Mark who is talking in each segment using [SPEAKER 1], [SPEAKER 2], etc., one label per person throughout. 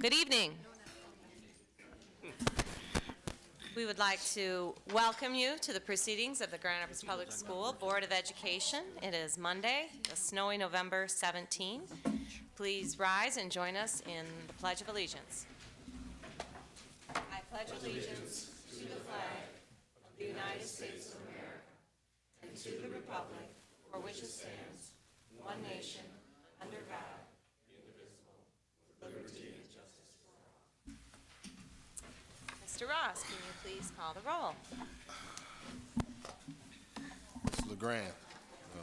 [SPEAKER 1] Good evening. We would like to welcome you to the proceedings of the Grand Rapids Public School Board of Education. It is Monday, the snowy November 17. Please rise and join us in the Pledge of Allegiance. I pledge allegiance to the flag of the United States of America and to the republic for which it stands, one nation, under God, indivisible, with liberty and justice for all. Mr. Ross, can you please call the roll?
[SPEAKER 2] Mr. LeGrand. No.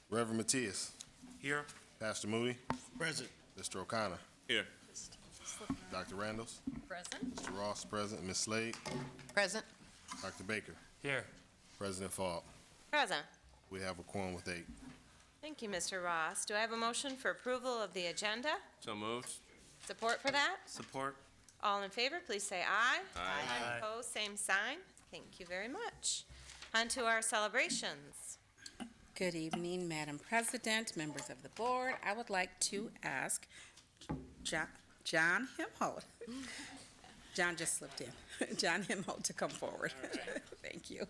[SPEAKER 2] Reverend Matias.
[SPEAKER 3] Here.
[SPEAKER 2] Pastor Moody.
[SPEAKER 3] Present.
[SPEAKER 2] Mr. O'Connor.
[SPEAKER 3] Here.
[SPEAKER 2] Dr. Randalls.
[SPEAKER 1] Present.
[SPEAKER 2] Mr. Ross, present. Ms. Slade.
[SPEAKER 1] Present.
[SPEAKER 2] Dr. Baker.
[SPEAKER 3] Here.
[SPEAKER 2] President Falk.
[SPEAKER 1] Present.
[SPEAKER 2] We have a quorum with 8.
[SPEAKER 1] Thank you, Mr. Ross. Do I have a motion for approval of the agenda?
[SPEAKER 3] So moved.
[SPEAKER 1] Support for that?
[SPEAKER 3] Support.
[SPEAKER 1] All in favor, please say aye.
[SPEAKER 3] Aye.
[SPEAKER 1] Opposed, same sign. Thank you very much. On to our celebrations.
[SPEAKER 4] Good evening, Madam President, members of the board. I would like to ask John Himholt. John just slipped in. John Himholt to come forward.
[SPEAKER 3] Right.
[SPEAKER 4] Thank you.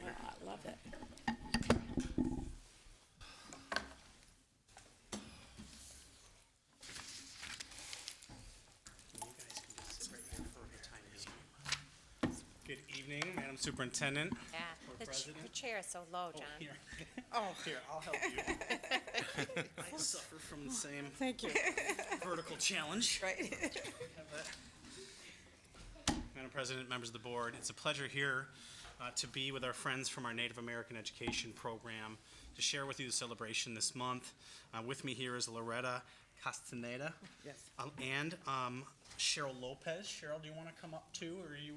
[SPEAKER 4] I love it.
[SPEAKER 5] Good evening, Madam Superintendent.
[SPEAKER 1] Yeah, the chair is so low, John.
[SPEAKER 5] Here.
[SPEAKER 4] Oh,
[SPEAKER 5] Here, I'll help you. I suffer from the same
[SPEAKER 4] thank you.
[SPEAKER 5] vertical challenge.
[SPEAKER 4] Right.
[SPEAKER 5] Madam President, members of the board, it's a pleasure here to be with our friends from our Native American Education Program to share with you the celebration this month. With me here is Loretta Castaneda.
[SPEAKER 4] Yes.
[SPEAKER 5] And Cheryl Lopez. Cheryl, do you want to come up too, or are you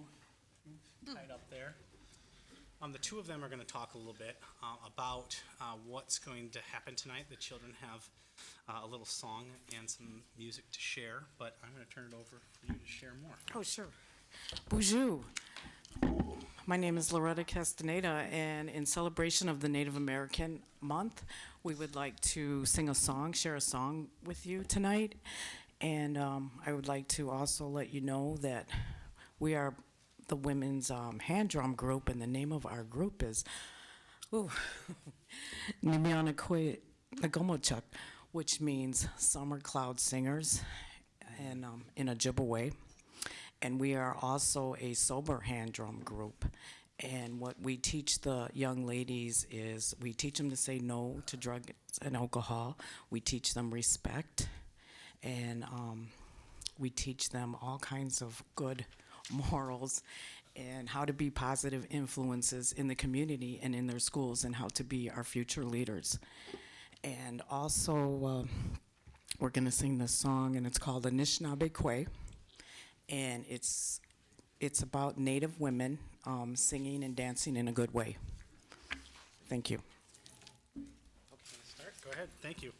[SPEAKER 5] tied up there? The two of them are going to talk a little bit about what's going to happen tonight. The children have a little song and some music to share, but I'm going to turn it over for you to share more.
[SPEAKER 6] Oh, sure. Bonjour. My name is Loretta Castaneda, and in celebration of the Native American Month, we would like to sing a song, share a song with you tonight. And I would like to also let you know that we are the women's hand drum group, and the name of our group is Nimianakwe Nagomochuk, which means Summer Cloud Singers, and in Ojibwe. And we are also a sober hand drum group. And what we teach the young ladies is we teach them to say no to drugs and alcohol. We teach them respect. And we teach them all kinds of good morals and how to be positive influences in the community and in their schools and how to be our future leaders. And also, we're going to sing this song, and it's called Anishinaabe Kwe. And it's about Native women singing and dancing in a good way. Thank you.
[SPEAKER 5] Okay, start. Go ahead. Thank you.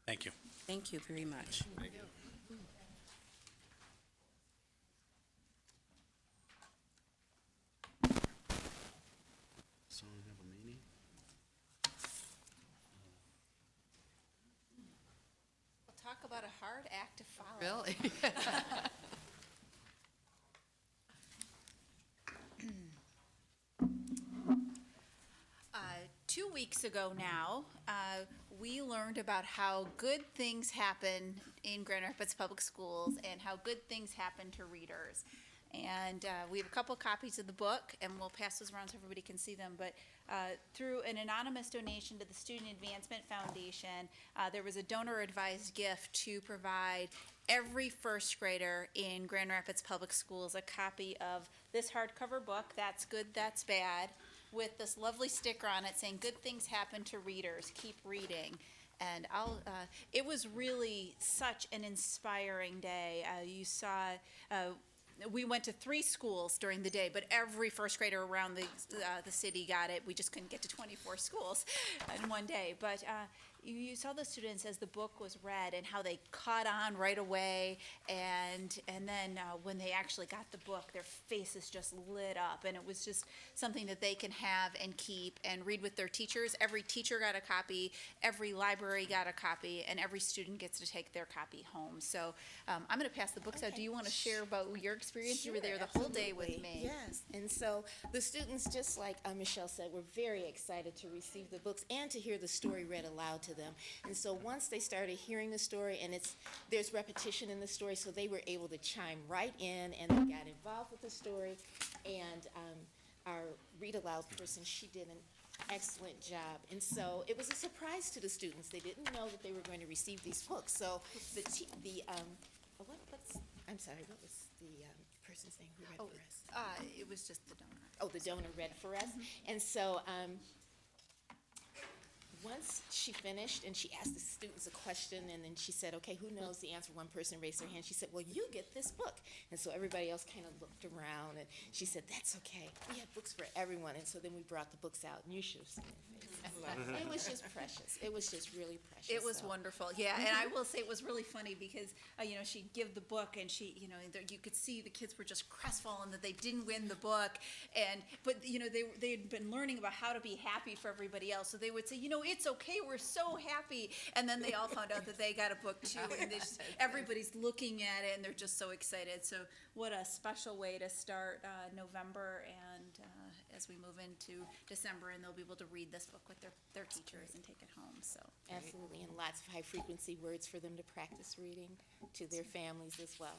[SPEAKER 5] Thank you.
[SPEAKER 4] Thank you very much.
[SPEAKER 5] So we have a meeting?
[SPEAKER 4] We'll talk about a hard act to follow.
[SPEAKER 3] Really?
[SPEAKER 7] Uh, 2 weeks ago now, we learned about how good things happen in Grand Rapids Public Schools and how good things happen to readers. And we have a couple copies of the book, and we'll pass those around so everybody can see them. But through an anonymous donation to the Student Advancement Foundation, there was a donor-advised gift to provide every first grader in Grand Rapids Public Schools a copy of this hardcover book, That's Good, That's Bad, with this lovely sticker on it saying, "Good things happen to readers, keep reading." And it was really such an inspiring day. You saw, we went to 3 schools during the day, but every first grader around the city got it. We just couldn't get to 24 schools in one day. But you saw the students as the book was read and how they caught on right away. And then when they actually got the book, their faces just lit up. And it was just something that they can have and keep and read with their teachers. Every teacher got a copy, every library got a copy, and every student gets to take their copy home. So I'm going to pass the books out. Do you want to share about your experience? You were there the whole day with me.
[SPEAKER 3] Yes, and so the students, just like Michelle said, were very excited to receive the books and to hear the story read aloud to them. And so once they started hearing the story, and there's repetition in the story, so they were able to chime right in, and they got involved with the story. And our read aloud person, she did an excellent job. And so it was a surprise to the students. They didn't know that they were going to receive these books. So what was the person's name who read for us?
[SPEAKER 7] It was just the donor.
[SPEAKER 3] Oh, the donor read for us. And so once she finished and she asked the students a question, and then she said, okay, who knows the answer? One person raised their hand. She said, well, you get this book. And so everybody else kind of looked around, and she said, that's okay. We have books for everyone. And so then we brought the books out, and you should have seen their faces. It was just precious. It was just really precious.
[SPEAKER 7] It was
[SPEAKER 3] So-
[SPEAKER 7] wonderful, yeah, and I will say it was really funny because, she'd give the book and you could see the kids were just crestfallen that they didn't win the book, but they had been learning about how to be happy for everybody else, so they would say, it's okay, we're so happy, and then they all found out that they got a book too, and everybody's looking at it and they're just so excited, so what a special way to start November and as we move into December, and they'll be able to read this book with their teachers and take it home, so.
[SPEAKER 3] Absolutely, and lots of high-frequency words for them to practice reading to their families as well.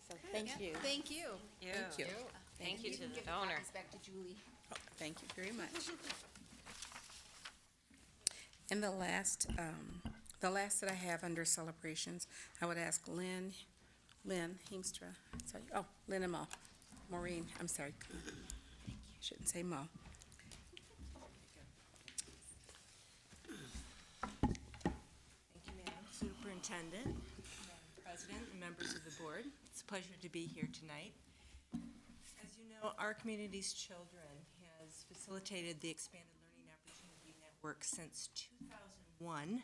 [SPEAKER 3] So thank you.
[SPEAKER 7] Thank you.
[SPEAKER 4] Thank you.
[SPEAKER 1] Thank you to
[SPEAKER 7] can
[SPEAKER 1] the
[SPEAKER 7] give
[SPEAKER 1] donor.
[SPEAKER 7] copies back to Julie.
[SPEAKER 4] Thank you very much. And the last that I have under celebrations, I would ask Lynn Heemstra, sorry, Lynn and Maureen, I'm sorry. Shouldn't say Mo.
[SPEAKER 8] Thank you, Madam Superintendent, Madam President, and members of the board. It's a pleasure to be here tonight. As you know, Our Community's Children has facilitated the Expanded Learning Opportunity Network since 2001,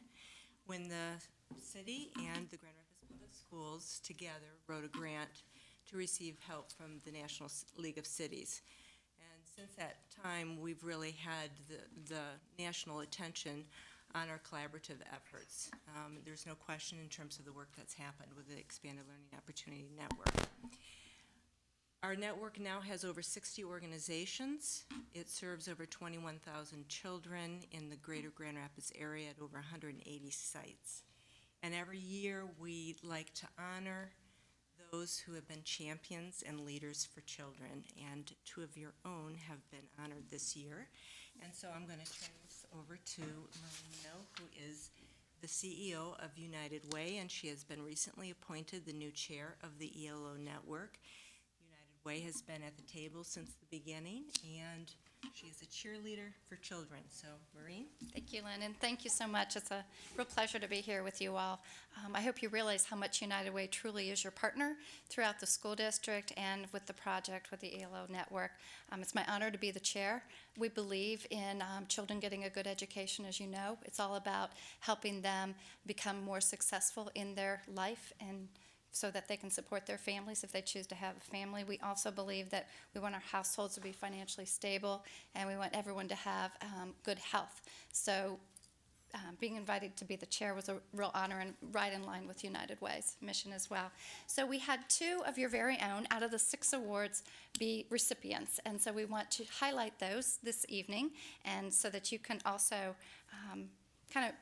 [SPEAKER 8] when the city and the Grand Rapids Public Schools together wrote a grant to receive help from the National League of Cities. And since that time, we've really had the national attention on our collaborative efforts. There's no question in terms of the work that's happened with the Expanded Learning Opportunity Network. Our network now has over 60 organizations. It serves over 21,000 children in the greater Grand Rapids area at over 180 sites. And every year, we like to honor those who have been champions and leaders for children, and 2 of your own have been honored this year. And so I'm going to turn this over to Marino, who is the CEO of United Way, and she has been recently appointed the new chair of the ELO network. United Way has been at the table since the beginning, and She is a cheerleader for children. So, Maureen?
[SPEAKER 9] Thank you, Lynn, and thank you so much. It's a real pleasure to be here with you all. I hope you realize how much United Way truly is your partner throughout the school district and with the project with the ELO network. It's my honor to be the chair. We believe in children getting a good education, as you know. It's all about helping them become more successful in their life and so that they can support their families if they choose to have a family. We also believe that we want our households to be financially stable, and we want everyone to have good health. So being invited to be the chair was a real honor and right in line with United Way's mission as well. So we had 2 of your very own out of the 6 awards be recipients, and so we want to highlight those this evening, and so that you can also kind of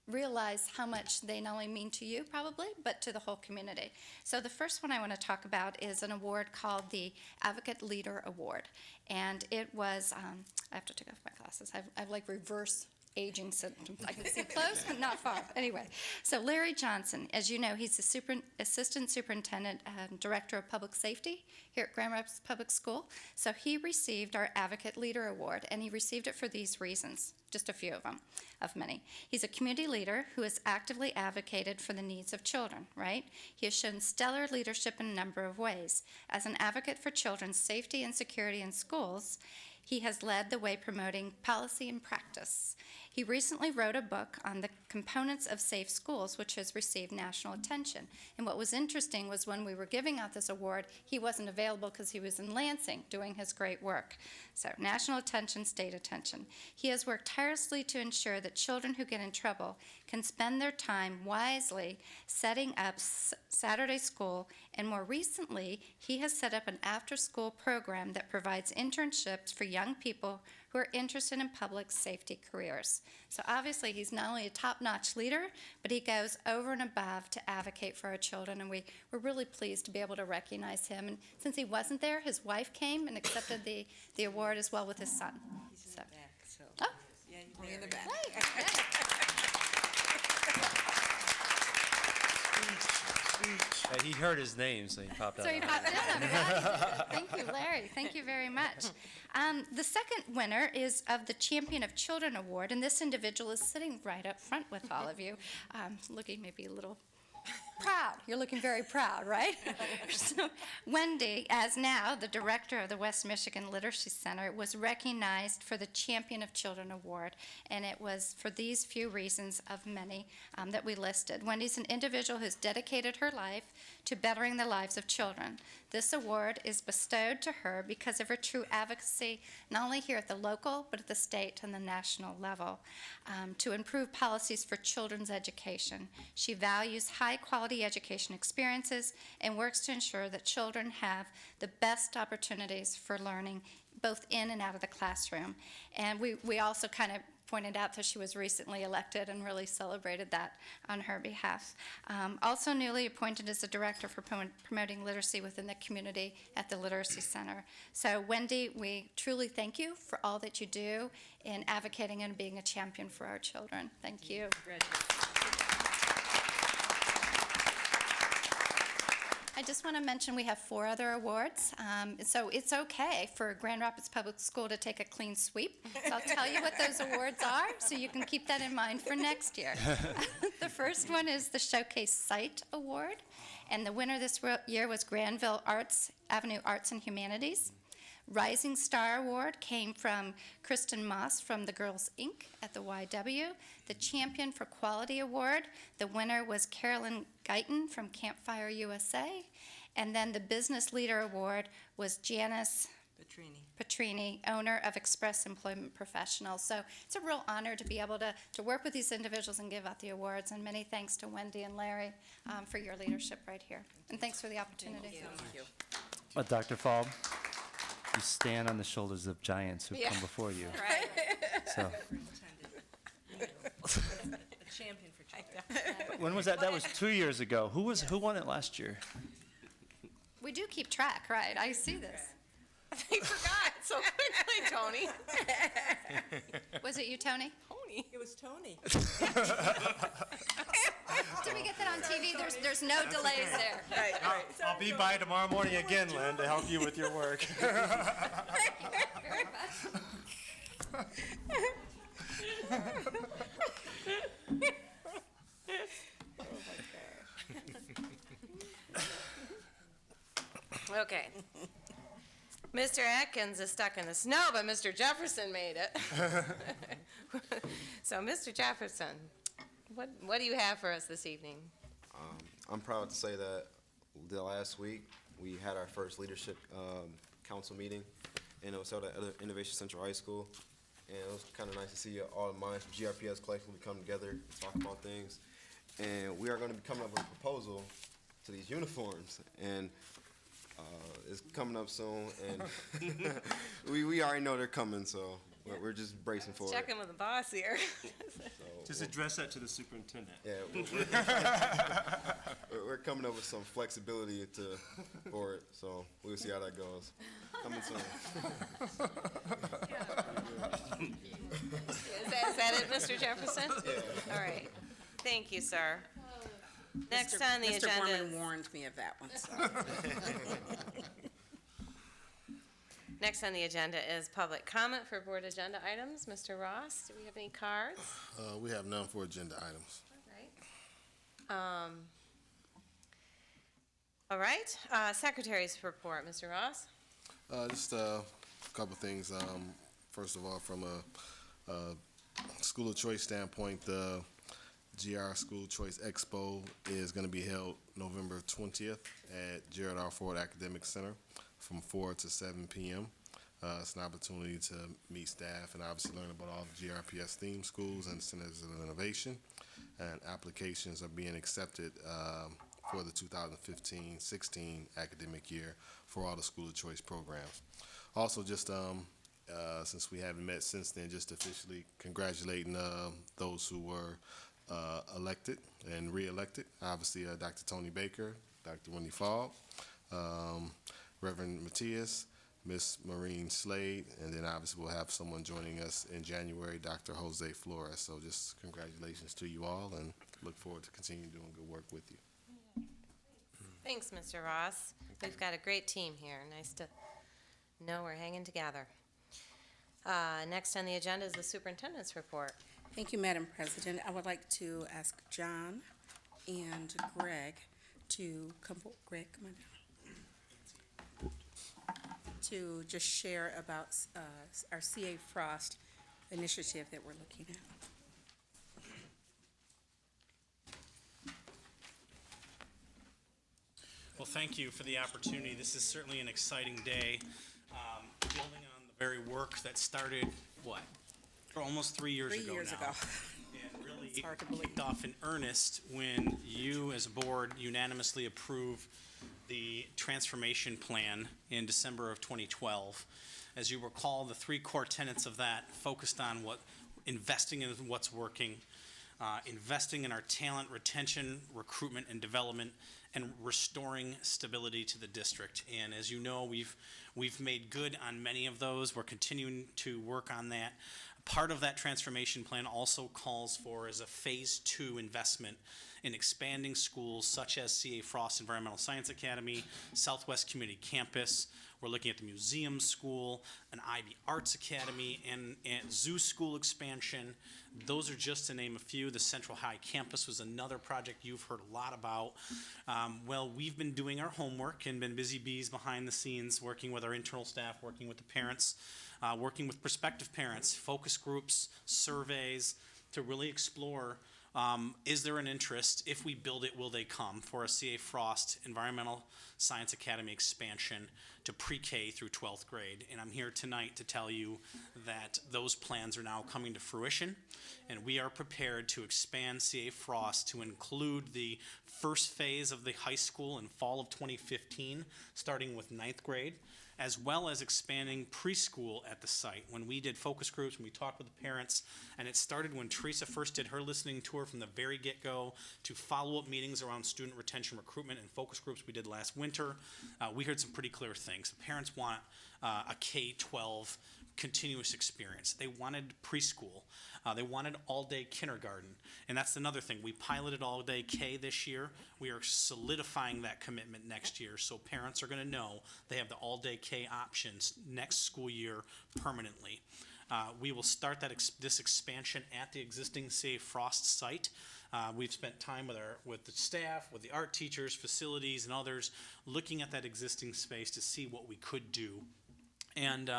[SPEAKER 9] realize how much they not only mean to you probably, but to the whole community. So the first one I want to talk about is an award called the Advocate Leader Award. And it was, I have to take off my glasses. I've like reverse aging symptoms. I can see close, but not far. Anyway, so Larry Johnson, as you know, he's the Assistant Superintendent and Director of Public Safety here at Grand Rapids Public School. So he received our Advocate Leader Award, and he received it for these reasons, just a few of them, of many. He's a community leader who has actively advocated for the needs of children, right? He has shown stellar leadership in a number of ways. As an advocate for children's safety and security in schools, he has led the way promoting policy and practice. He recently wrote a book on the components of safe schools, which has received national attention. And what was interesting was when we were giving out this award, he wasn't available because he was in Lansing doing his great work. So national attention, state attention. He has worked tirelessly to ensure that children who get in trouble can spend their time wisely setting up Saturday school, and more recently, he has set up an after-school program that provides internships for young people who are interested in public safety careers. So obviously, he's not only a top-notch leader, but he goes over and above to advocate for our children, and we're really pleased to be able to recognize him. And since he wasn't there, his wife came and accepted the award as well with his son.
[SPEAKER 8] He's in the back, so.
[SPEAKER 9] Oh.
[SPEAKER 8] Yeah, you're
[SPEAKER 4] Way in the
[SPEAKER 8] there.
[SPEAKER 4] back.
[SPEAKER 10] He heard his name, so he popped out.
[SPEAKER 9] So he popped in. Thank you, Larry. Thank you very much. The second winner is of the Champion of Children Award, and this individual is sitting right up front with all of you, looking maybe a little proud. You're looking very proud, right? So Wendy, as now the director of the West Michigan Literacy Center, was recognized for the Champion of Children Award, and it was for these few reasons of many that we listed. Wendy's an individual who's dedicated her life to bettering the lives of children. This award is bestowed to her because of her true advocacy, not only here at the local, but at the state and the national level, to improve policies for children's education. She values high-quality education experiences and works to ensure that children have the best opportunities for learning, both in and out of the classroom. And we also kind of pointed out that she was recently elected and really celebrated that on her behalf. Also newly appointed as the director for promoting literacy within the community at the Literacy Center. So Wendy, we truly thank you for all that you do in advocating and being a champion for our children. Thank you. I just want to mention we have 4 other awards. So it's okay for Grand Rapids Public School to take a clean sweep. So I'll tell you what those awards are so you can keep that in mind for next year. The first one is the Showcase Site Award, and the winner this year was Granville Avenue Arts and Humanities. Rising Star Award came from Kristen Moss from the Girls Inc. at the YW. The Champion for Quality Award, the winner was Carolyn Guyton from Campfire USA. And then the Business Leader Award was Janice Petrini, owner of Express Employment Professionals. So it's a real honor to be able to work with these individuals and give out the awards. And many thanks to Wendy and Larry for your leadership right here. And thanks for the opportunity.
[SPEAKER 4] Thank
[SPEAKER 10] But Dr. Falb, you stand on the shoulders of giants who come before you.
[SPEAKER 8] Right.
[SPEAKER 10] So
[SPEAKER 8] A champion for children.
[SPEAKER 10] when was that? That was 2 years ago. Who won it last year?
[SPEAKER 9] We do keep track, right? I see this.
[SPEAKER 1] He forgot so quickly, Tony.
[SPEAKER 9] Was it you, Tony?
[SPEAKER 8] It was Tony.
[SPEAKER 9] Did we get that on TV? There's no delays there.
[SPEAKER 8] Right.
[SPEAKER 10] I'll be by tomorrow morning again, Lynn, to help you with your work.
[SPEAKER 9] Thank you very much.
[SPEAKER 1] Okay. Mr. Atkins is stuck in the snow, but Mr. Jefferson made it. So, Mr. Jefferson, what do you have for us this evening?
[SPEAKER 11] I'm proud to say that the last week we had our first leadership council meeting, and it was held at Innovation Central High School. And it was kind of nice to see all the minds from GRPS collectively come together and talk about things. And we are going to be coming up with a proposal to these uniforms, and it's coming up soon. And we already know they're coming, so we're just bracing for it.
[SPEAKER 1] Checking with the boss here.
[SPEAKER 12] Just address that to the superintendent.
[SPEAKER 11] Yeah, we're coming up with some flexibility for it, so we'll see how that goes. Coming soon.
[SPEAKER 1] Is that it, Mr. Jefferson?
[SPEAKER 11] Yeah.
[SPEAKER 1] All right. Thank you, sir. Next on the
[SPEAKER 4] Mr.
[SPEAKER 1] agenda
[SPEAKER 4] Gorman
[SPEAKER 1] is,
[SPEAKER 4] warned me of that one, so.
[SPEAKER 1] next on the agenda is public comment for board agenda items. Mr. Ross, do we have any cards?
[SPEAKER 2] We have none for agenda items.
[SPEAKER 1] All right. Secretary's report, Mr. Ross.
[SPEAKER 2] Just a couple things. First of all, from a school of choice standpoint, the GR School Choice Expo is going to be held November 20th at Gerald R. Ford Academic Center from 4 to 7 p.m. It's an opportunity to meet staff and obviously learn about all the GRPS theme schools and centers of innovation. And applications are being accepted for the 2015-16 academic year for all the school of choice programs. Also, just since we haven't met since then, just officially congratulating those who were elected and re-elected. Obviously, Dr. Tony Baker, Dr. Wendy Fogg, Reverend Matthias, Miss Maureen Slade, and then obviously we'll have someone joining us in January, Dr. Jose Flores. So just congratulations to you all, and look forward to continuing doing good work with you.
[SPEAKER 1] Thanks, Mr. Ross. We've got a great team here. Nice to know we're hanging together. Next on the agenda is the superintendent's report.
[SPEAKER 4] Thank you, Madam President. I would like to ask John and Greg to come forward. Greg, come on down. To just share about our CA Frost initiative that we're looking at.
[SPEAKER 5] Well, thank you for the opportunity. This is certainly an exciting day, building on the very work that started, for almost 3 years ago now.
[SPEAKER 4] 3 years ago.
[SPEAKER 5] And really
[SPEAKER 4] It's hard to believe.
[SPEAKER 5] kicked off in earnest when you, as a board, unanimously approved the transformation plan in December of 2012. As you recall, the three core tenets of that focused on investing in what's working, investing in our talent retention, recruitment, and development, and restoring stability to the district. And as you know, we've made good on many of those. We're continuing to work on that. Part of that transformation plan also calls for is a phase 2 investment in expanding schools such as C.A. Frost Environmental Science Academy, Southwest Community Campus. We're looking at the museum school, an IB Arts Academy, and zoo school expansion. Those are just to name a few. The Central High Campus was another project you've heard a lot about. Well, we've been doing our homework and been busy bees behind the scenes, working with our internal staff, working with the parents, working with prospective parents, focus groups, surveys, to really explore, is there an interest? If we build it, will they come for a C.A. Frost Environmental Science Academy expansion to pre-K through 12th grade? And I'm here tonight to tell you that those plans are now coming to fruition, and we are prepared to expand C.A. Frost to include the first phase of the high school in fall of 2015, starting with 9th grade, as well as expanding preschool at the site. When we did focus groups, when we talked with the parents, and it started when Teresa first did her listening tour from the very get-go to follow-up meetings around student retention, recruitment, and focus groups we did last winter, we heard some pretty clear things. The parents want a K-12 continuous experience. They wanted preschool. They wanted all-day kindergarten. And that's another thing. We piloted all-day K this year. We are solidifying that commitment next year, so parents are going to know they have the all-day K options next school year permanently. We will start this expansion at the existing Save Frost site. We've spent time with the staff, with the art teachers, facilities, and others, looking at that existing space to see what we could do. And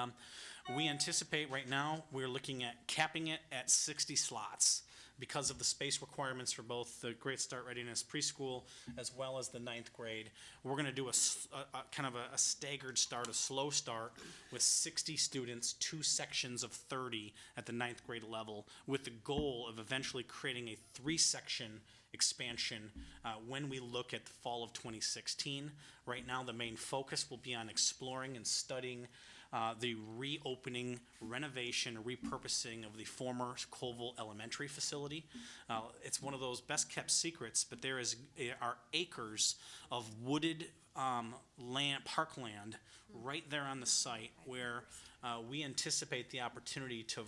[SPEAKER 5] we anticipate right now, we're looking at capping it at 60 slots because of the space requirements for both the Great Start Readiness preschool as well as the 9th grade. We're going to do a kind of a staggered start, a slow start with 60 students, 2 sections of 30 at the 9th grade level, with the goal of eventually creating a 3-section expansion when we look at the fall of 2016. Right now, the main focus will be on exploring and studying the reopening, renovation, repurposing of the former Colville Elementary facility. It's one of those best kept secrets, but there are acres of wooded parkland right there on the site where we anticipate the opportunity to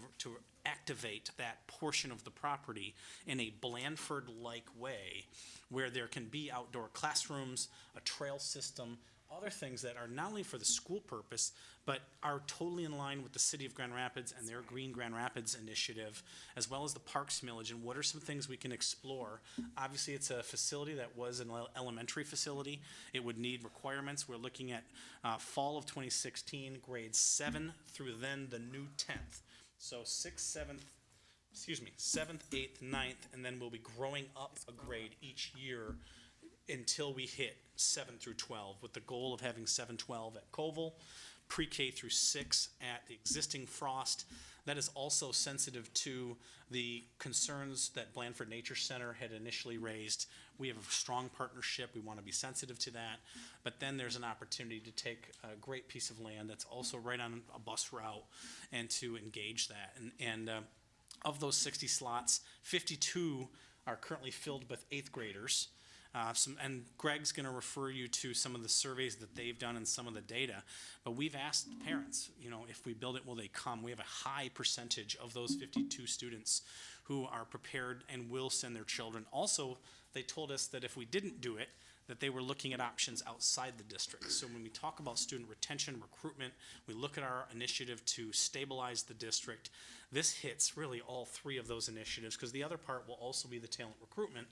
[SPEAKER 5] activate that portion of the property in a Blandford-like way, where there can be outdoor classrooms, a trail system, other things that are not only for the school purpose, but are totally in line with the City of Grand Rapids and their Green Grand Rapids initiative, as well as the Parks Millage, and what are some things we can explore. Obviously, it's a facility that was an elementary facility. It would need requirements. We're looking at fall of 2016, grades 7 through then the new 10th. So 6th, 7th, 8th, 9th, and then we'll be growing up a grade each year until we hit 7 through 12, with the goal of having 7-12 at Colville, pre-K through 6 at the existing Frost. That is also sensitive to the concerns that Blandford Nature Center had initially raised. We have a strong partnership. We want to be sensitive to that. But then there's an opportunity to take a great piece of land that's also right on a bus route and to engage that. And of those 60 slots, 52 are currently filled with 8th graders. And Greg's going to refer you to some of the surveys that they've done and some of the data. But we've asked parents, if we build it, will they come? We have a high percentage of those 52 students who are prepared and will send their children. Also, they told us that if we didn't do it, that they were looking at options outside the district. So when we talk about student retention, recruitment, we look at our initiative to stabilize the district. This hits really all 3 of those initiatives, because the other part will also be the talent recruitment,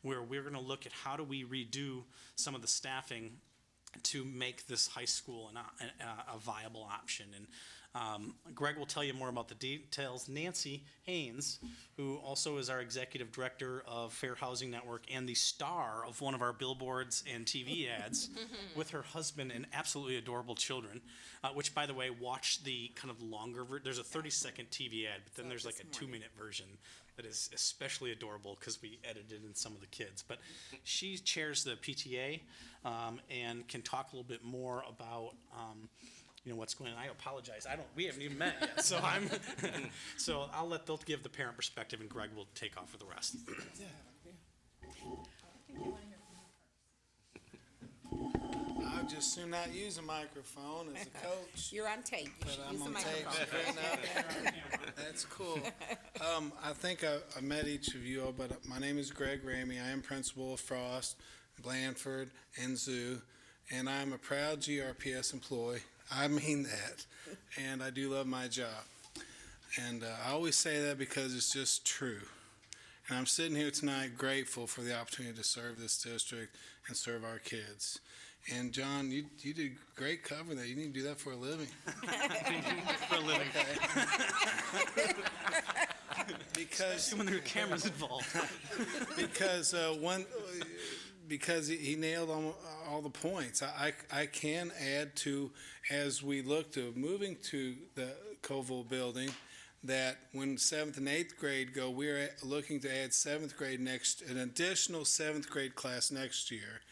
[SPEAKER 5] where we're going to look at how do we redo some of the staffing to make this high school a viable option. And Greg will tell you more about the details. Nancy Haynes, who also is our executive director of Fair Housing Network and the star of one of our billboards and TV ads with her husband and absolutely adorable children, which, by the way, watch the kind of longer there's a 30-second TV ad, but then there's like a 2-minute version that is especially adorable because we edited in some of the kids. But she chairs the PTA and can talk a little bit more about what's going on. I apologize. We haven't even met yet. So so they'll give the parent perspective, and Greg will take off for the rest.
[SPEAKER 13] I'll just soon not use a microphone as a coach.
[SPEAKER 4] You're on tape. You
[SPEAKER 13] But
[SPEAKER 4] should
[SPEAKER 13] I'm
[SPEAKER 4] use the
[SPEAKER 13] on tape.
[SPEAKER 4] microphone.
[SPEAKER 13] That's cool. I think I met each of you all, but my name is Greg Ramey. I am principal of Frost, Blandford, and Zoo, and I'm a proud GRPS employee. I mean that, and I do love my job. And I always say that because it's just true. And I'm sitting here tonight grateful for the opportunity to serve this district and serve our kids. And John, you did great covering that. You need to do that for a living.
[SPEAKER 5] For a living.
[SPEAKER 13] Because
[SPEAKER 5] when there are cameras involved.
[SPEAKER 13] Because he nailed all the points. I can add to, as we look to moving to the Colville building, that when 7th and 8th grade go, we're looking to add 7th grade an additional 7th grade class next year,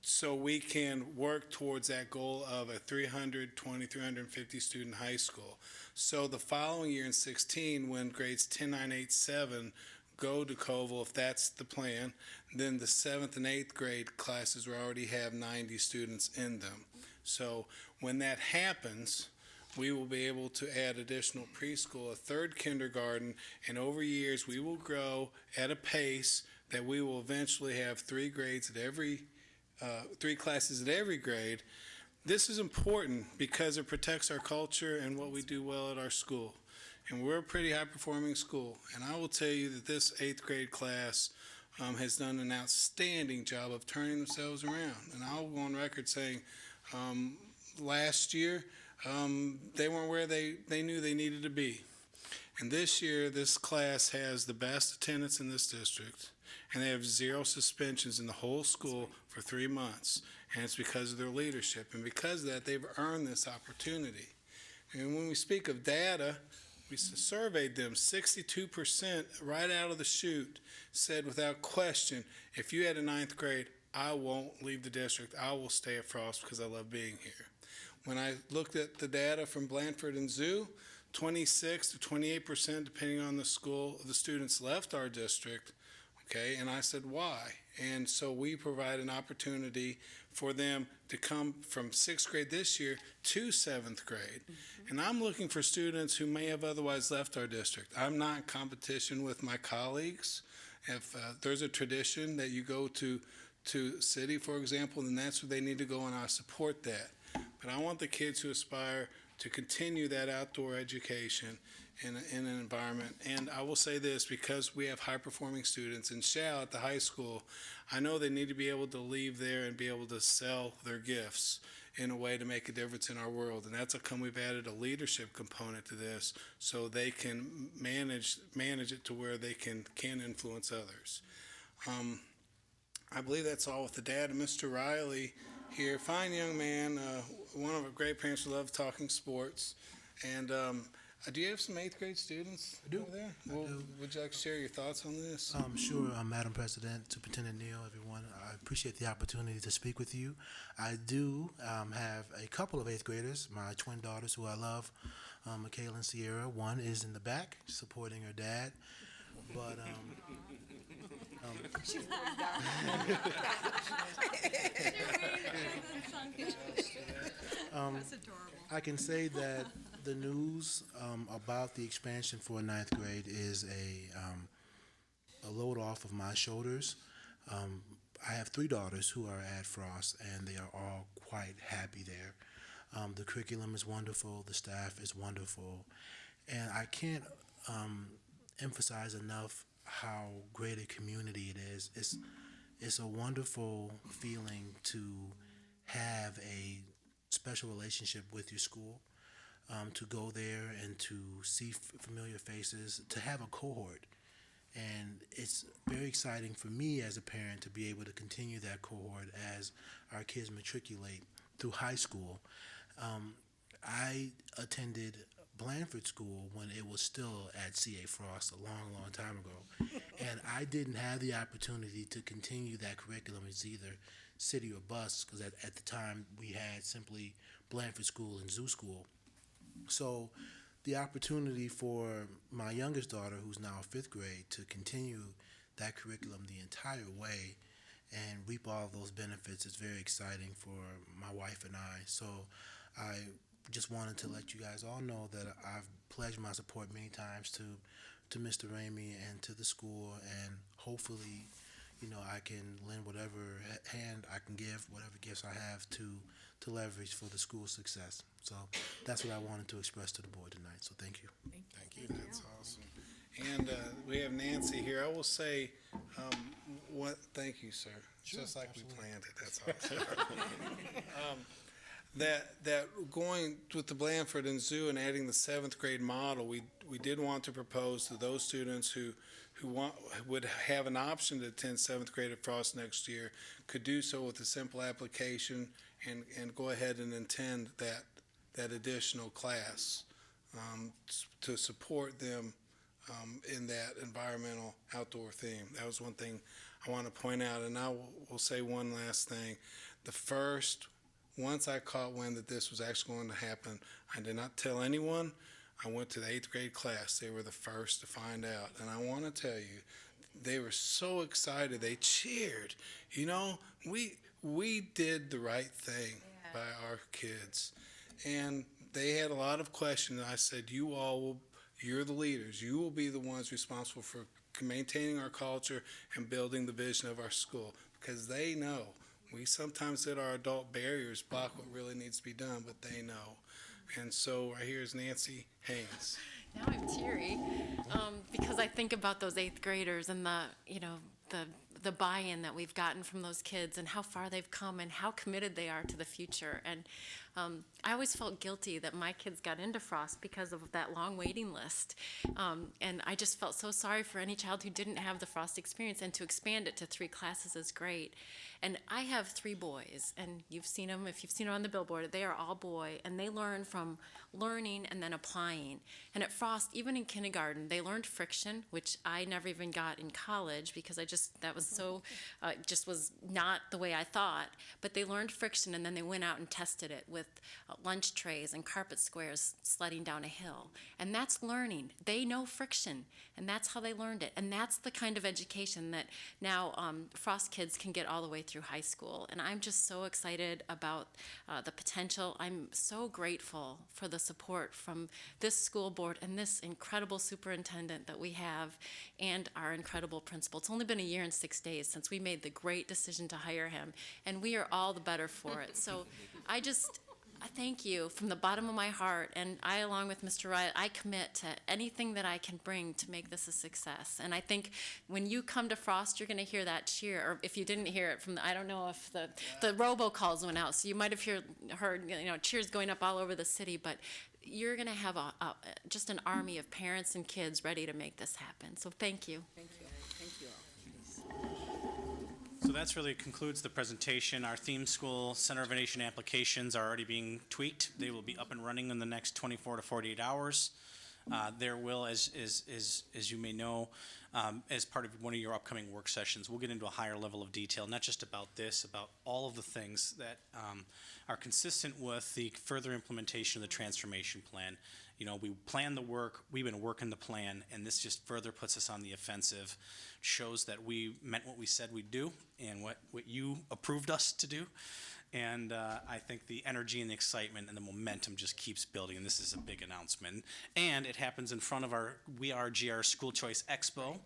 [SPEAKER 13] so we can work towards that goal of a 350 student high school. So the following year in 16, when grades 10, 9, 8, 7 go to Colville, if that's the plan, then the 7th and 8th grade classes will already have 90 students in them. So when that happens, we will be able to add additional preschool, a 3rd kindergarten, and over years we will grow at a pace that we will eventually have 3 classes at every grade. This is important because it protects our culture and what we do well at our school. and we're a pretty high-performing school. And I will tell you that this eighth grade class has done an outstanding job of turning themselves around. And I'll go on record saying last year they weren't where they knew they needed to be. And this year, this class has the best attendance in this district, and they have 0 suspensions in the whole school for 3 months. And it's because of their leadership. And because of that, they've earned this opportunity. And when we speak of data, we surveyed them. 62% right out of the chute said without question, if you had a 9th grade, I won't leave the district. I will stay at Frost because I love being here. When I looked at the data from Blandford and Zoo, 26 to 28%, depending on the school, the students left our district. Okay, and I said, why? And so we provide an opportunity for them to come from 6th grade this year to 7th grade. And I'm looking for students who may have otherwise left our district. I'm not in competition with my colleagues. If there's a tradition that you go to city, for example, then that's where they need to go, and I support that. But I want the kids who aspire to continue that outdoor education in an environment. And I will say this, because we have high-performing students in Shell at the high school, I know they need to be able to leave there and be able to sell their gifts in a way to make a difference in our world. And that's how come we've added a leadership component to this, so they can manage it to where they can influence others. I believe that's all with the data. Mr. Riley here, fine young man, one of our great parents who love talking sports. And do you have some 8th grade students over there? Would you like to share your thoughts on this?
[SPEAKER 14] Sure, Madam President, Superintendent Neal, everyone. I appreciate the opportunity to speak with you. I do have a couple of 8th graders, my twin daughters who I love, Michaela and Sierra. One is in the back supporting her dad, but I can say that the news about the expansion for 9th grade is a load off of my shoulders. I have 3 daughters who are at Frost, and they are all quite happy there. The curriculum is wonderful, the staff is wonderful, and I can't emphasize enough how great a community it is. It's a wonderful feeling to have a special relationship with your school, to go there and to see familiar faces, to have a cohort. And it's very exciting for me as a parent to be able to continue that cohort as our kids matriculate through high school. I attended Blandford School when it was still at C.A. Frost a long, long time ago. And I didn't have the opportunity to continue that curriculum as either city or bus, because at the time we had simply Blandford School and Zoo School. So the opportunity for my youngest daughter, who's now 5th grade, to continue that curriculum the entire way and reap all those benefits is very exciting for my wife and I. So I just wanted to let you guys all know that I've pledged my support many times to Mr. Ramey and to the school, and hopefully, I can lend whatever hand I can give, whatever gifts I have to leverage for the school's success. So that's what I wanted to express to the board tonight, so thank you.
[SPEAKER 13] Thank you. That's awesome. And we have Nancy here. I will say, thank you, sir.
[SPEAKER 14] Sure,
[SPEAKER 13] Just like
[SPEAKER 14] absolutely.
[SPEAKER 13] we planned it. That's awesome. That going with the Blandford and Zoo and adding the 7th grade model, we did want to propose to those students who would have an option to attend 7th grade at Frost next year, could do so with a simple application and go ahead and attend that additional class to support them in that environmental outdoor theme. That was one thing I want to point out. And I will say one last thing. Once I caught wind that this was actually going to happen, I did not tell anyone. I went to the 8th grade class. They were the first to find out. And I want to tell you, they were so excited. They cheered. We did the right thing by our kids. And they had a lot of questions. I said, you're the leaders. You will be the ones responsible for maintaining our culture and building the vision of our school, because they know. We sometimes let our adult barriers block what really needs to be done, but they know. And so right here is Nancy Haynes.
[SPEAKER 15] Now I'm teary because I think about those eighth graders and the buy-in that we've gotten from those kids and how far they've come and how committed they are to the future. And I always felt guilty that my kids got into Frost because of that long waiting list. And I just felt so sorry for any child who didn't have the Frost experience, and to expand it to 3 classes is great. And I have 3 boys, and you've seen them, if you've seen them on the billboard, they are all boy, and they learn from learning and then applying. And at Frost, even in kindergarten, they learned friction, which I never even got in college because that was so, just was not the way I thought. But they learned friction, and then they went out and tested it with lunch trays and carpet squares sledding down a hill. And that's learning. They know friction, and that's how they learned it. And that's the kind of education that now Frost kids can get all the way through high school. And I'm just so excited about the potential. I'm so grateful for the support from this school board and this incredible superintendent that we have, and our incredible principal. It's only been a year and 6 days since we made the great decision to hire him, and we are all the better for it. So I thank you from the bottom of my heart, and I, along with Mr. Wright, I commit to anything that I can bring to make this a success. And I think when you come to Frost, you're going to hear that cheer, or if you didn't hear it from I don't know if the robocalls went out, so you might have heard cheers going up all over the city, but you're going to have just an army of parents and kids ready to make this happen. So thank you.
[SPEAKER 4] Thank you. Thank you all.
[SPEAKER 5] So that's really concludes the presentation. Our theme school Center of Innovation applications are already being tweaked. They will be up and running in the next 24 to 48 hours. There will, as you may know, as part of one of your upcoming work sessions, we'll get into a higher level of detail, not just about this, about all of the things that are consistent with the further implementation of the transformation plan. We plan the work, we've been working the plan, and this just further puts us on the offensive, shows that we meant what we said we'd do and what you approved us to do. And I think the energy and the excitement and the momentum just keeps building, and this is a big announcement. And it happens in front of our We Are GR School Choice Expo.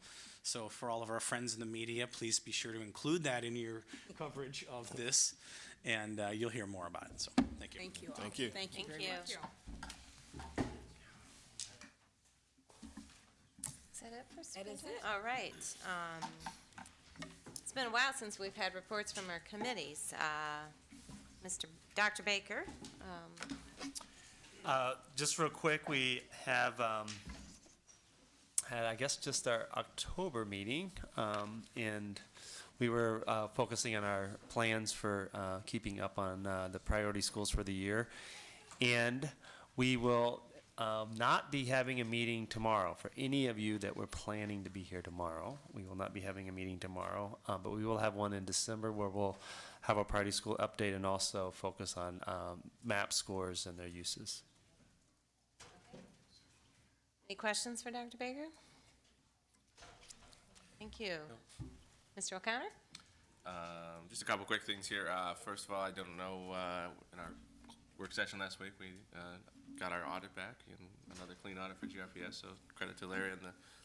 [SPEAKER 5] So for all of our friends in the media, please be sure to include that in your coverage of this, and you'll hear more about it. So thank you.
[SPEAKER 4] Thank you all.
[SPEAKER 2] Thank you.
[SPEAKER 4] Thank you very much.
[SPEAKER 1] Is that it for
[SPEAKER 4] That is it.
[SPEAKER 1] All right. It's been a while since we've had reports from our committees. Dr. Baker.
[SPEAKER 12] Just real quick, we have had, I guess, just our October meeting, and we were focusing on our plans for keeping up on the priority schools for the year. And we will not be having a meeting tomorrow. For any of you that were planning to be here tomorrow, we will not be having a meeting tomorrow, but we will have one in December where we'll have a priority school update and also focus on MAP scores and their uses.
[SPEAKER 1] Any questions for Dr. Baker? Thank you. Mr. O'Connor?
[SPEAKER 16] Just a couple quick things here. First of all, I don't know, in our work session last week, we got our audit back, and another clean audit for GRPS, so credit to Larry and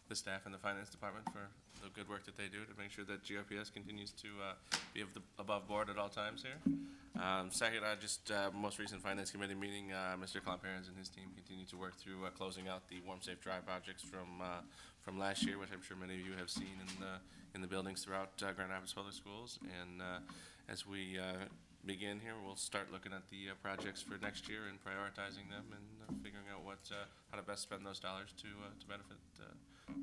[SPEAKER 16] the staff in the finance department for the good work that they do to make sure that GRPS continues to be above board at all times here. Second, most recent finance committee meeting, Mr. Klomperens and his team continue to work through closing out the Warm Safe Drive projects from last year, which I'm sure many of you have seen in the buildings throughout Grand Rapids Public Schools. And as we begin here, we'll start looking at the projects for next year and prioritizing them and figuring out how to best spend those dollars to benefit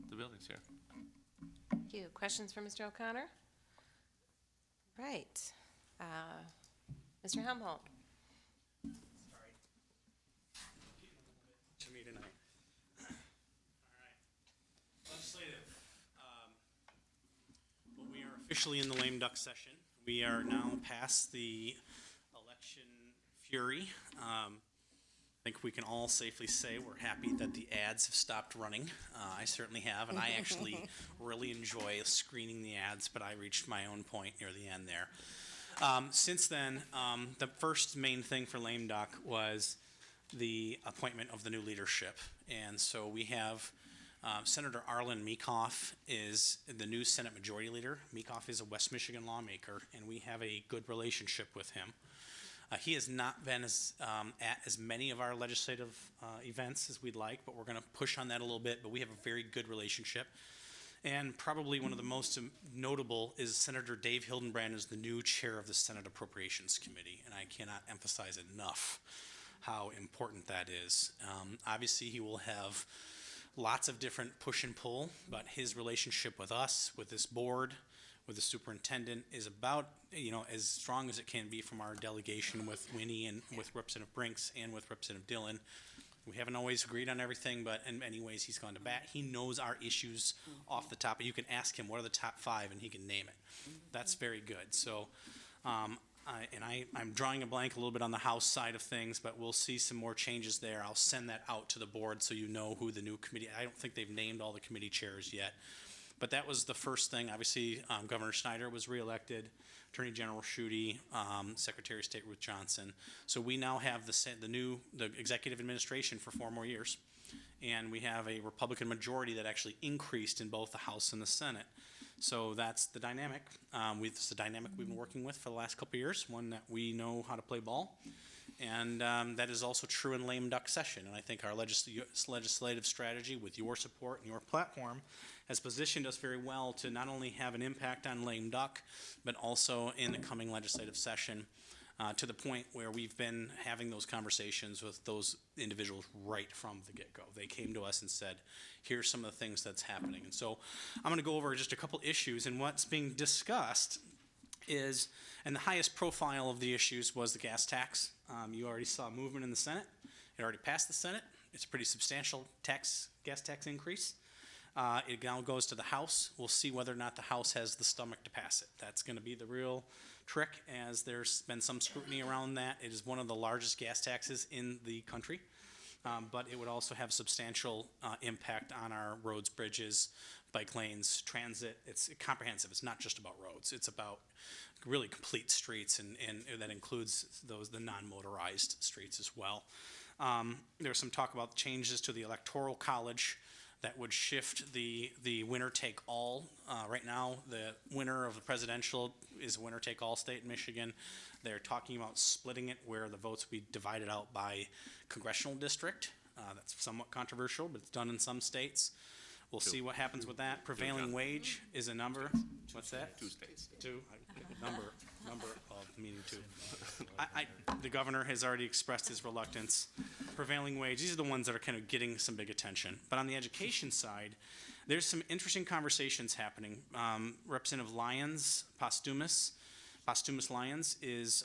[SPEAKER 16] the buildings here.
[SPEAKER 1] Thank you. Questions for Mr. O'Connor? Right. Mr. Helmholtz.
[SPEAKER 5] Sorry. To me tonight. All right. Legislative. Well, we are officially in the lame duck session. We are now past the election fury. I think we can all safely say we're happy that the ads have stopped running. I certainly have, and I actually really enjoy screening the ads, but I reached my own point near the end there. Since then, the first main thing for lame duck was the appointment of the new leadership. And so we have Senator Arlen Meekhoff is the new Senate Majority Leader. Meekhoff is a West Michigan lawmaker, and we have a good relationship with him. He has not been at as many of our legislative events as we'd like, but we're going to push on that a little bit. But we have a very good relationship. And probably one of the most notable is Senator Dave Hildenbrand is the new chair of the Senate Appropriations Committee, and I cannot emphasize enough how important that is. Obviously, he will have lots of different push and pull, but his relationship with us, with this board, with the superintendent is about, as strong as it can be from our delegation with Winnie and with Representative Brinks and with Representative Dillon. We haven't always agreed on everything, but in many ways he's gone to bat. He knows our issues off the top. You can ask him, what are the top 5, and he can name it. That's very good. So, I'm drawing a blank a little bit on the House side of things, but we'll see some more changes there. I'll send that out to the board so you know who the new committee, I don't think they've named all the committee chairs yet. But that was the first thing. Obviously, Governor Snyder was reelected, Attorney General Schuette, Secretary of State Ruth Johnson. So we now have the executive administration for 4 more years. And we have a Republican majority that actually increased in both the House and the Senate. So that's the dynamic. It's the dynamic we've been working with for the last couple of years, one that we know how to play ball. And that is also true in lame duck session. And I think our legislative strategy with your support and your platform has positioned us very well to not only have an impact on lame duck, but also in the coming legislative session to the point where we've been having those conversations with those individuals right from the get-go. They came to us and said, here's some of the things that's happening. And so I'm going to go over just a couple issues, and what's being discussed is, and the highest profile of the issues was the gas tax. You already saw movement in the Senate. It already passed the Senate. It's a pretty substantial gas tax increase. It now goes to the House. We'll see whether or not the House has the stomach to pass it. That's going to be the real trick, as there's been some scrutiny around that. It is one of the largest gas taxes in the country, but it would also have substantial impact on our roads, bridges, bike lanes, transit. It's comprehensive. It's not just about roads. It's about really complete streets, and that includes the non-motorized streets as well. There's some talk about changes to the Electoral College that would shift the winner-take-all. Right now, the winner of the presidential is a winner-take-all state in Michigan. They're talking about splitting it where the votes will be divided out by congressional district. That's somewhat controversial, but it's done in some states. We'll see what happens with that. Prevailing wage is a number. What's that?
[SPEAKER 16] 2 states.
[SPEAKER 5] 2? Number of meaning 2. The governor has already expressed his reluctance. Prevailing wage, these are the ones that are kind of getting some big attention. But on the education side, there's some interesting conversations happening. Representative Lyons, Posthumous Lyons, is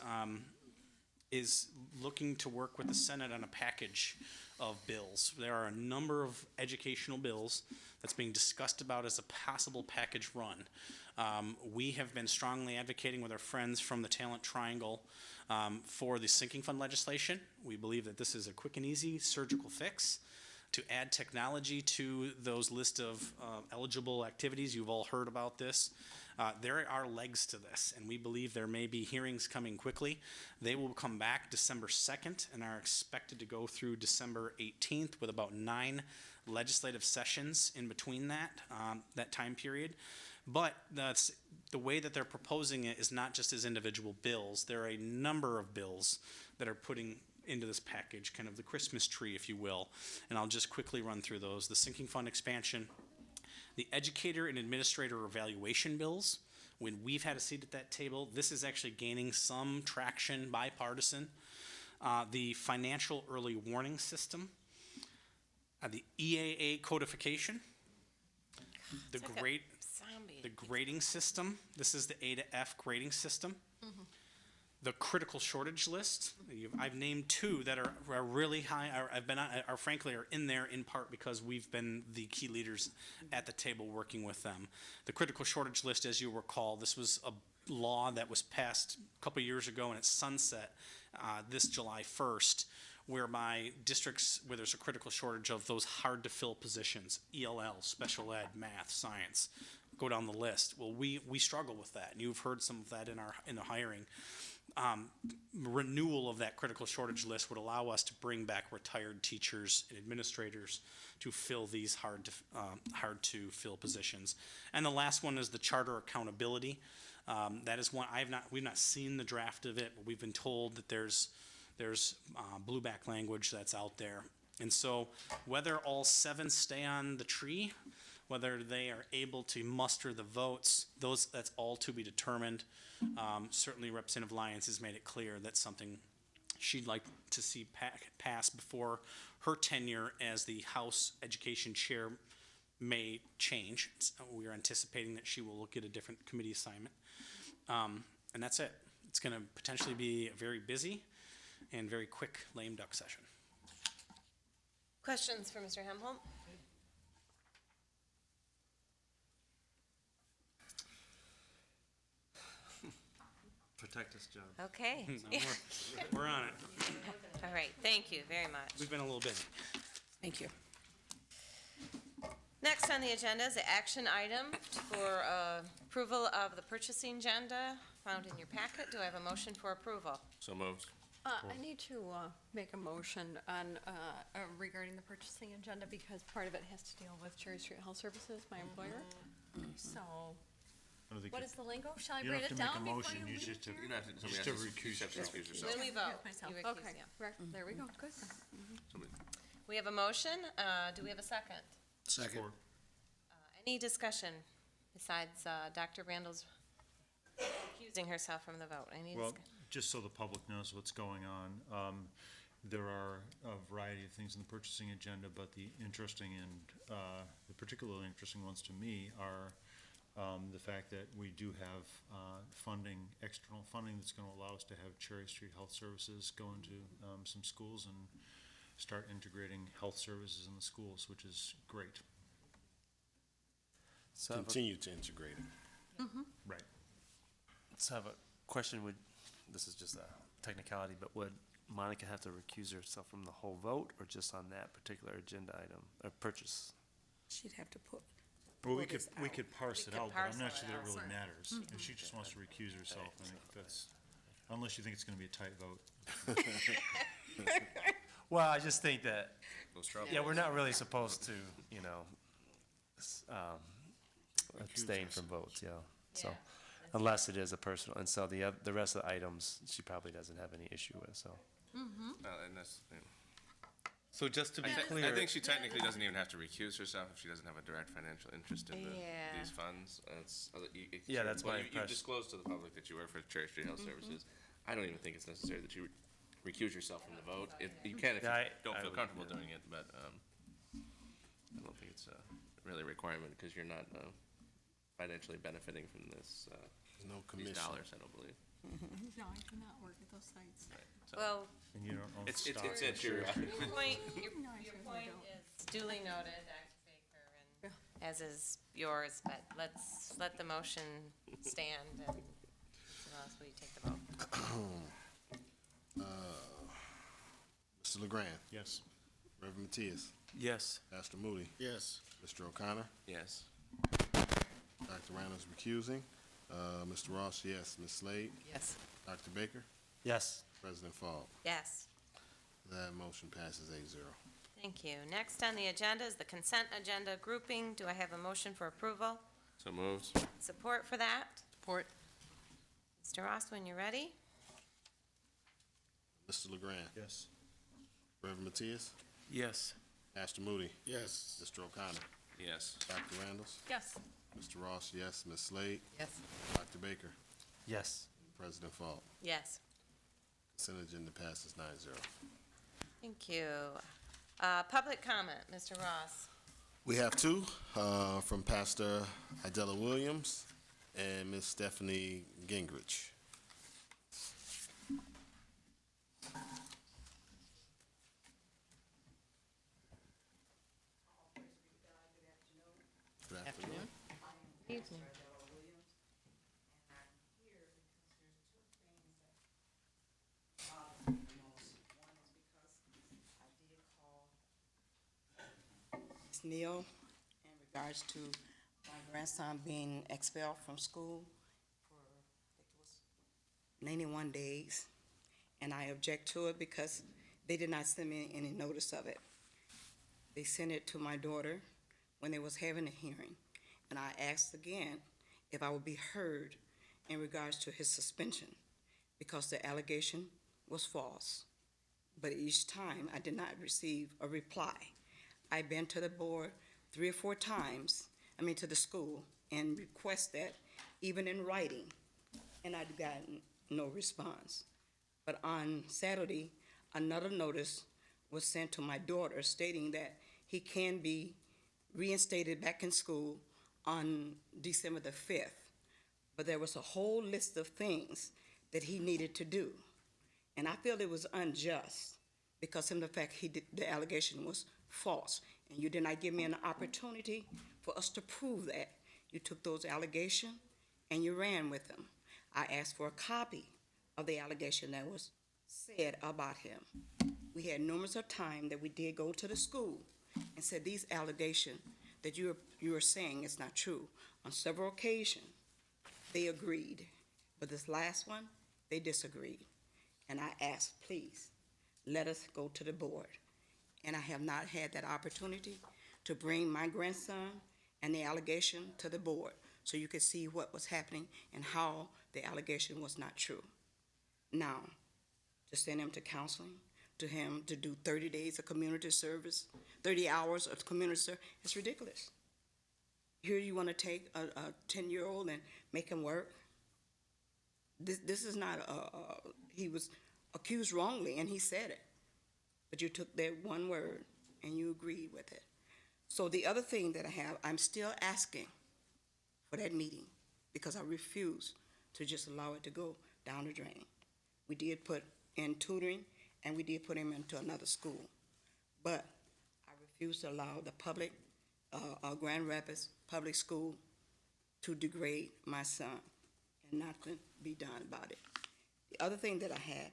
[SPEAKER 5] looking to work with the Senate on a package of bills. There are a number of educational bills that's being discussed about as a possible package run. We have been strongly advocating with our friends from the Talent Triangle for the sinking fund legislation. We believe that this is a quick and easy surgical fix to add technology to those list of eligible activities. You've all heard about this. There are legs to this, and we believe there may be hearings coming quickly. They will come back December 2nd and are expected to go through December 18th with about 9 legislative sessions in between that time period. But the way that they're proposing it is not just as individual bills. There are a number of bills that are putting into this package, kind of the Christmas tree, if you will. And I'll just quickly run through those. The sinking fund expansion, the educator and administrator evaluation bills. When we've had a seat at that table, this is actually gaining some traction, bipartisan. The financial early warning system, the EAA codification, the grading system. This is the A to F grading system. Mm-hmm. The critical shortage list. I've named 2 that are really high. Frankly are in there in part because we've been the key leaders at the table working with them. The critical shortage list, as you recall, this was a law that was passed a couple years ago and it's sunset this July 1st, whereby districts where there's a critical shortage of those hard to fill positions, ELL, special ed, math, science, go down the list. Well, we struggle with that, and you've heard some of that in the hiring. Renewal of that critical shortage list would allow us to bring back retired teachers and administrators to fill these hard to fill positions. And the last one is the charter accountability. That is one, we've not seen the draft of it, but we've been told that there's blueback language that's out there. And so whether all 7 stay on the tree, whether they are able to muster the votes, that's all to be determined. Certainly Representative Lyons has made it clear that's something she'd like to see pass before her tenure as the House Education Chair may change. We are anticipating that she will get a different committee assignment. And that's it. It's going to potentially be a very busy and very quick lame duck session.
[SPEAKER 1] Questions for Mr. Hemholt?
[SPEAKER 12] Protect us, John.
[SPEAKER 1] Okay.
[SPEAKER 5] We're on it.
[SPEAKER 1] All right, thank you very much.
[SPEAKER 5] We've been a little busy.
[SPEAKER 4] Thank you.
[SPEAKER 1] Next on the agenda is the action item for approval of the purchasing agenda found in your packet. Do I have a motion for approval?
[SPEAKER 16] So moved.
[SPEAKER 17] I need to make a motion on regarding the purchasing agenda because part of it has to deal with Cherry Street Health Services, my employer. So, what is the lingo? Shall I write it down before you leave?
[SPEAKER 16] You don't have to, somebody has to recuse yourself.
[SPEAKER 1] When we vote, you recuse,
[SPEAKER 17] Okay,
[SPEAKER 1] yeah.
[SPEAKER 17] right, there we go, good.
[SPEAKER 1] We have a motion. Do we have a second?
[SPEAKER 13] Second.
[SPEAKER 1] Any discussion besides Dr. Randall's recusing herself from the vote? Any
[SPEAKER 18] Well,
[SPEAKER 1] discussion?
[SPEAKER 18] just so the public knows what's going on, there are a variety of things in the purchasing agenda, but the interesting and the particularly interesting ones to me are the fact that we do have funding, external funding that's going to allow us to have Cherry Street Health Services go into some schools and start integrating health services in the schools, which is great.
[SPEAKER 12] So
[SPEAKER 2] Continue to integrate it.
[SPEAKER 18] Right.
[SPEAKER 12] So I have a question. This is just a technicality, but would Monica have to recuse herself from the whole vote or just on that particular agenda item or purchase?
[SPEAKER 4] She'd have to put.
[SPEAKER 18] Well, we could parse it out, but I'm not sure that it really
[SPEAKER 1] out.
[SPEAKER 18] matters. If she just wants to recuse herself, I think that's, unless you think it's gonna be a tight vote.
[SPEAKER 12] Well, I just think that,
[SPEAKER 16] Those trouble.
[SPEAKER 12] yeah, we're not really supposed to, abstain from votes, yeah. So, unless it is a personal, and so the rest of the items, she probably doesn't have any issue with, so.
[SPEAKER 16] And that's,
[SPEAKER 12] So just to be
[SPEAKER 16] I
[SPEAKER 12] clear.
[SPEAKER 16] think she technically doesn't even have to recuse herself if she doesn't have a direct financial interest in
[SPEAKER 1] Yeah.
[SPEAKER 16] these funds.
[SPEAKER 12] Yeah, that's my
[SPEAKER 16] you
[SPEAKER 12] impression.
[SPEAKER 16] disclosed to the public that you work for Cherry Street Health Services. I don't even think it's necessary that you recuse yourself from the vote. You can if you don't feel comfortable doing it, but I don't think it's really a requirement because you're not financially benefiting from this.
[SPEAKER 2] No
[SPEAKER 16] These
[SPEAKER 2] commission.
[SPEAKER 16] dollars, I don't believe.
[SPEAKER 17] No, I do not work at those sites.
[SPEAKER 16] So
[SPEAKER 1] Well,
[SPEAKER 18] And you don't own
[SPEAKER 16] it's
[SPEAKER 18] stock.
[SPEAKER 16] your
[SPEAKER 1] your point
[SPEAKER 17] No, I certainly
[SPEAKER 1] point
[SPEAKER 17] don't.
[SPEAKER 1] is duly noted, Dr. Baker, and as is yours, but let's let the motion stand and else will you take the vote?
[SPEAKER 2] Mr. LeGrand.
[SPEAKER 18] Yes.
[SPEAKER 2] Reverend Matias.
[SPEAKER 12] Yes.
[SPEAKER 2] Pastor Moody.
[SPEAKER 13] Yes.
[SPEAKER 2] Mr. O'Connor.
[SPEAKER 16] Yes.
[SPEAKER 2] Dr. Randall's recusing. Mr. Ross, yes. Ms. Slade.
[SPEAKER 1] Yes.
[SPEAKER 2] Dr. Baker.
[SPEAKER 12] Yes.
[SPEAKER 2] President Faulk.
[SPEAKER 1] Yes.
[SPEAKER 2] That motion passes 8-0.
[SPEAKER 1] Thank you. Next on the agenda is the consent agenda grouping. Do I have a motion for approval?
[SPEAKER 16] So moved.
[SPEAKER 1] Support for that?
[SPEAKER 17] Support.
[SPEAKER 1] Mr. Ross, when you're ready?
[SPEAKER 2] Mr. LeGrand.
[SPEAKER 18] Yes.
[SPEAKER 2] Reverend Matias.
[SPEAKER 12] Yes.
[SPEAKER 2] Pastor Moody.
[SPEAKER 13] Yes.
[SPEAKER 2] Mr. O'Connor.
[SPEAKER 16] Yes.
[SPEAKER 2] Dr. Randalls.
[SPEAKER 17] Yes.
[SPEAKER 2] Mr. Ross, yes. Ms. Slade.
[SPEAKER 1] Yes.
[SPEAKER 2] Dr. Baker.
[SPEAKER 12] Yes.
[SPEAKER 2] President Faulk.
[SPEAKER 1] Yes.
[SPEAKER 2] Consent agenda passes 9-0.
[SPEAKER 1] Thank you. Public comment, Mr. Ross.
[SPEAKER 2] We have two from Pastor Idella Williams and Ms. Stephanie Gingrich. Good afternoon.
[SPEAKER 1] Evening.
[SPEAKER 19] Neil, in regards to my grandson being expelled from school for, I think it was 91 days. And I object to it because they did not send me any notice of it. They sent it to my daughter when they was having a hearing. And I asked again if I would be heard in regards to his suspension because the allegation was false. But each time I did not receive a reply. I've been to the board 3 or 4 times, to the school, and request that, even in writing, and I've gotten no response. But on Saturday, another notice was sent to my daughter stating that he can be reinstated back in school on December the 5th. But there was a whole list of things that he needed to do. And I feel it was unjust because of the fact the allegation was false. And you did not give me an opportunity for us to prove that. You took those allegations and you ran with them. I asked for a copy of the allegation that was said about him. We had numerous of times that we did go to the school and said these allegations that you are saying is not true. On several occasions, they agreed. But this last one, they disagreed. And I asked, please, let us go to the board. And I have not had that opportunity to bring my grandson and the allegation to the board so you could see what was happening and how the allegation was not true. Now, to send him to counseling, to him to do 30 days of community service, 30 hours of community service, it's ridiculous. Here you want to take a 10-year-old and make him work? This is not he was accused wrongly, and he said it. But you took that one word, and you agreed with it. So the other thing that I have, I'm still asking for that meeting because I refuse to just allow it to go down the drain. We did put in tutoring, and we did put him into another school. But I refuse to allow the public, Grand Rapids Public School, to degrade my son, and nothing be done about it. The other thing that I had,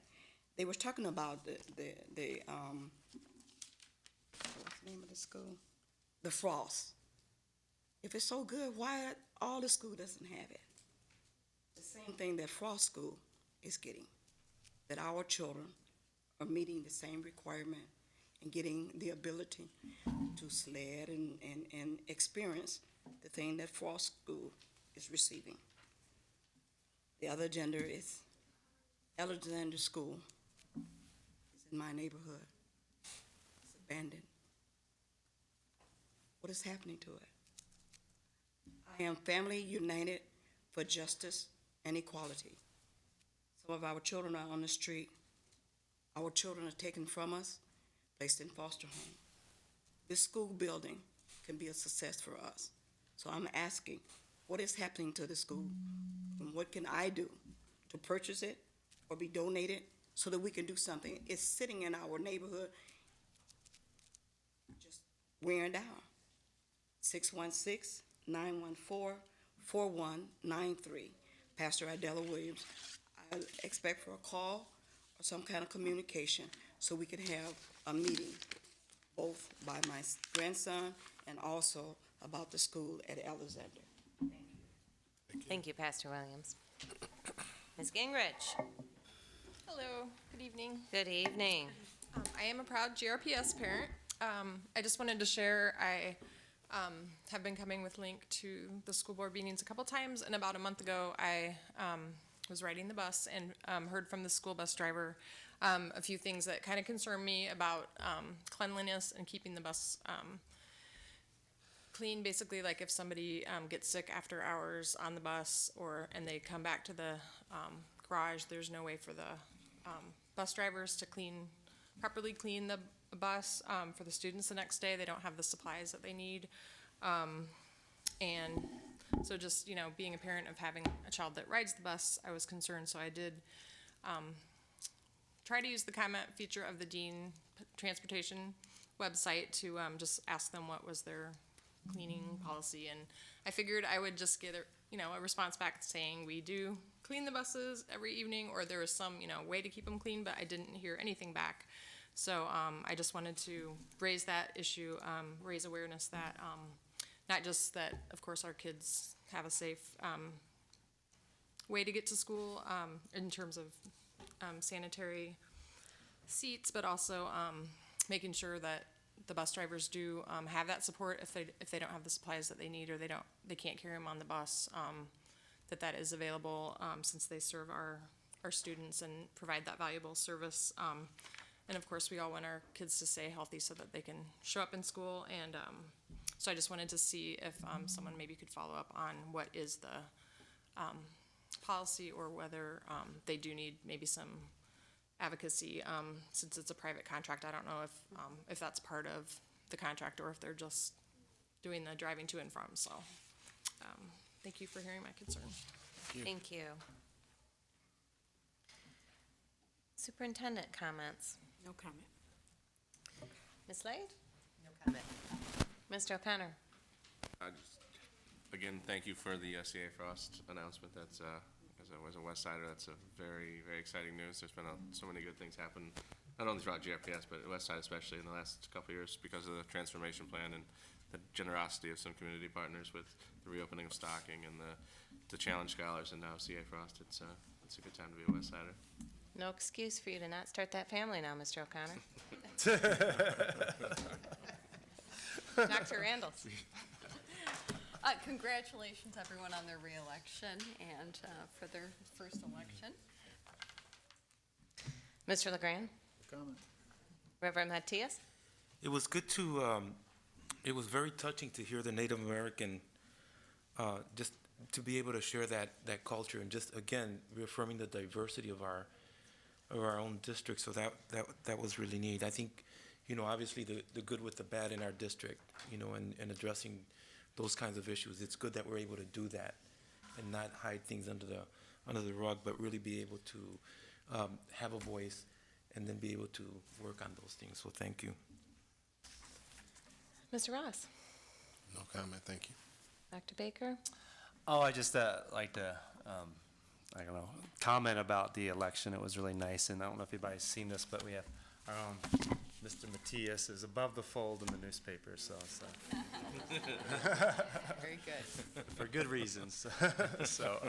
[SPEAKER 19] they were talking about what's the name of the school? The Frost. If it's so good, why all the school doesn't have it? The same thing that Frost School is getting, that our children are meeting the same requirement and getting the ability to sled and experience the thing that Frost School is receiving. The other agenda is Alexander School. It's in my neighborhood. It's abandoned. What is happening to it? I am Family United for Justice and Equality. Some of our children are on the street. Our children are taken from us, placed in foster home. This school building can be a success for us. So I'm asking, what is happening to the school? And what can I do to purchase it or be donated so that we can do something? It's sitting in our neighborhood, just wearing down. 616-914-4193. Pastor Idella Williams. I expect for a call or some kind of communication so we can have a meeting, both by my grandson and also about the school at Alexander.
[SPEAKER 1] Thank you, Pastor Williams. Ms. Gingrich.
[SPEAKER 20] Hello, good evening.
[SPEAKER 1] Good evening.
[SPEAKER 20] I am a proud GRPS parent. I just wanted to share, I have been coming with Link to the school board meetings a couple times, and about a month ago, I was riding the bus and heard from the school bus driver a few things that kind of concern me about cleanliness and keeping the bus clean. Basically, like if somebody gets sick after hours on the bus and they come back to the garage, there's no way for the bus drivers to properly clean the bus for the students the next day. They don't have the supplies that they need. And so just, being a parent of having a child that rides the bus, I was concerned. So I did try to use the comment feature of the Dean Transportation website to just ask them what was their cleaning policy. And I figured I would just get a response back saying we do clean the buses every evening, or there was some, way to keep them clean, but I didn't hear anything back. So I just wanted to raise that issue, raise awareness that not just that, of course, our kids have a safe way to get to school in terms of sanitary seats, but also making sure that the bus drivers do have that support if they don't have the supplies that they need, or they can't carry them on the bus, that is available, since they serve our students and provide that valuable service. And of course, we all want our kids to stay healthy so that they can show up in school. And so I just wanted to see if someone maybe could follow up on what is the policy, or whether they do need maybe some advocacy, since it's a private contract. I don't know if that's part of the contract, or if they're just doing the driving to and from. So thank you for hearing my concern.
[SPEAKER 1] Thank you. Superintendent comments.
[SPEAKER 4] No comment.
[SPEAKER 1] Ms. Slade? No comment. Mr. O'Connor?
[SPEAKER 16] Again, thank you for the CA Frost announcement. That's, as a West Sider, that's a very, very exciting news. There's been so many good things happen, not only throughout GRPS, but West Side especially in the last couple of years, because of the transformation plan and the generosity of some community partners with the reopening of Stocking and the Challenge Scholars, and now CA Frost. It's a good time to be a West Sider.
[SPEAKER 1] No excuse for you to not start that family now, Mr. O'Connor. Dr. Randall?
[SPEAKER 17] Congratulations, everyone, on their reelection and for their first election.
[SPEAKER 1] Mr. LeGrand?
[SPEAKER 21] Comment.
[SPEAKER 1] Reverend Matias?
[SPEAKER 21] It was good to, it was very touching to hear the Native American, just to be able to share that culture, and just, again, reaffirming the diversity of our own district. So that was really neat. I think, obviously the good with the bad in our district, and addressing those kinds of issues. It's good that we're able to do that and not hide things under the rug, but really be able to have a voice and then be able to work on those things. So thank you.
[SPEAKER 1] Mr. Ross?
[SPEAKER 2] No comment, thank you.
[SPEAKER 1] Dr. Baker?
[SPEAKER 12] Oh, I just like to, I don't know, comment about the election. It was really nice, and I don't know if anybody's seen this, but we have our own Mr. Matias is above the fold in the newspaper, so.
[SPEAKER 17] Very good.
[SPEAKER 12] For good reasons. So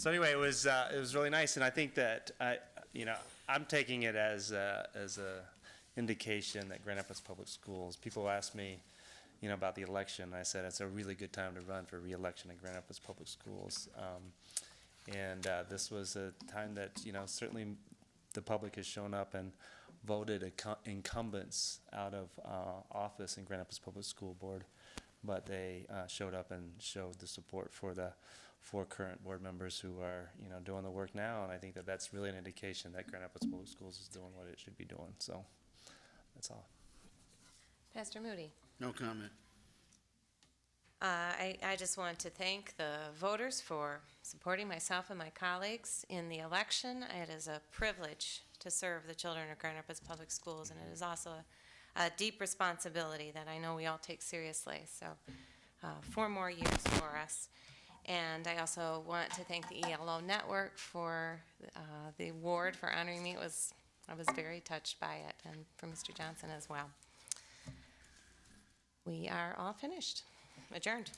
[SPEAKER 12] anyway, it was really nice, and I think that I'm taking it as a indication that Grand Rapids Public Schools. People ask me, about the election. I said it's a really good time to run for re-election at Grand Rapids Public Schools, and this was a time that certainly the public has shown up and voted incumbents out of office in Grand Rapids Public School Board, but they showed up and showed the support for the 4 current board members who are doing the work now, and I think that that's really an indication that Grand Rapids Public Schools is doing what it should be doing. So that's all.
[SPEAKER 1] Pastor Moody?
[SPEAKER 21] No comment.
[SPEAKER 1] I just want to thank the voters for supporting myself and my colleagues in the election. It is a privilege to serve the children of Grand Rapids Public Schools, and it is also a deep responsibility that I know we all take seriously. So 4 more years for us. And I also want to thank the ELO Network for the award for honoring me. I was very touched by it, and for Mr. Johnson as well. We are all finished. Adjourned.